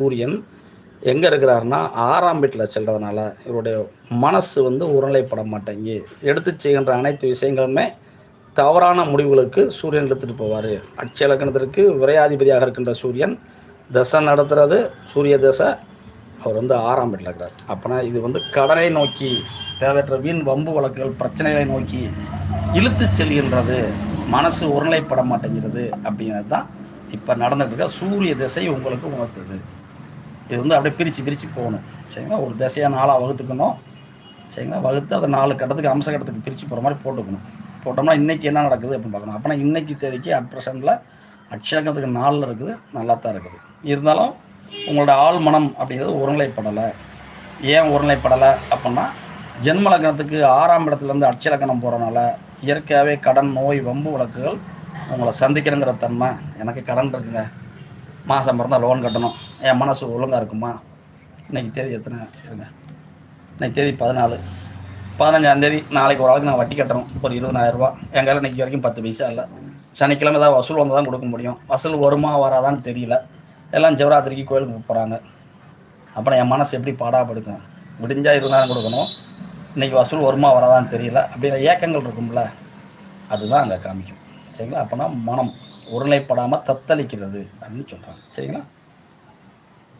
சூரியன் எங்கே இருக்கிறாருன்னா 6ஆம் வீட்டில் செல்றதுனால இவருடைய மனசு உருளைப்பட மாட்டேங்கி எடுத்து செய்கின்ற அனைத்து விஷயங்களுமே தவறான முடிவுகளுக்கு சூரியன் எடுத்துகிட்டு போவார். அட்சய லக்னத்திற்கு விரையாதிபதியாக இருக்கின்ற சூரியன் தசை நடத்துறது சூரிய தசை. அவர் 6ஆம் வீட்டில் இருக்கிறார். அப்போனா இது கடனை நோக்கி தேவையற்ற வீண் வம்பு வழக்குகள் பிரச்சனைகளை நோக்கி இழுத்து செல்கின்றது. மனசு ஒருநிலைப்பட மாட்டேங்கிறது அப்படிங்கிறது தான் இப்போ நடந்துகிட்டு இருக்க சூரிய திசை உங்களுக்கு உணர்த்துது. இது அப்படியே பிரித்து போகணும். சரிங்களா? ஒரு திசையாக 4ஆக வகுத்துக்கணும். சரிங்களா? வகுத்து அதை 4 கட்டத்துக்கு அம்ச கட்டத்துக்கு பிரித்து போகிற மாதிரி போட்டுக்கணும். போட்டோம்னா இன்றைக்கி என்ன நடக்குது அப்படின்னு பார்க்கணும். அப்போனா இன்றைக்கி தேதிக்கு அட் ப்ரெசென்ட்டில் அட்சலக்கணத்துக்கு 4 இருக்குது, நல்லா தான் இருக்குது. இருந்தாலும் உங்களோட ஆள் மனம் அப்படிங்கிறது ஒருநிலைப்படலை. ஏன் ஒருநிலைப்படலை அப்படின்னா ஜென்ம லக்னத்துக்கு 6ஆம் இடத்துலேருந்து அட்சலக்கணம் போகிறனால இயற்கையாகவே கடன், நோய், வம்பு வழக்குகள் உங்களை சந்திக்கிறங்கிற தன்மை. எனக்கு கடன் இருக்குங்க, மாதம் பிறந்தால் லோன் கட்டணும், என் மனசு ஒழுங்காக இருக்குமா? இன்றைக்கி தேதி எத்தனை இருங்க, இன்றைக்கி தேதி 14, 15ஆந்தேதி நாளைக்கு ஒரு ஆளுக்கு நான் வட்டி கட்டணும் ஒரு 20,000 ரூபா. என் கையில் இன்றைக்கி வரைக்கும் 10 பைசா இல்லை. சனிக்கிழமை ஏதாவது வசூல் வந்து தான் கொடுக்க முடியும். வசூல் வருமா வராதான்னு தெரியல. எல்லாம் சிவராத்திரிக்கு கோயிலுக்கு போகிறாங்க. அப்புறம் என் மனசு எப்படி பாடாப்படுக்கும்? விடிஞ்சால் 20,000 கொடுக்கணும், இன்றைக்கி வசூல் வருமா வராதான்னு தெரியல அப்படிங்கிற ஏக்கங்கள் இருக்கும்ல, அதுதான் அங்கே காமிக்கும். சரிங்களா? அப்போனா மனம் ஒருநிலைப்படாமல் தத்தளிக்கிறது அப்படின்னு சொல்கிறாங்க. சரிங்களா?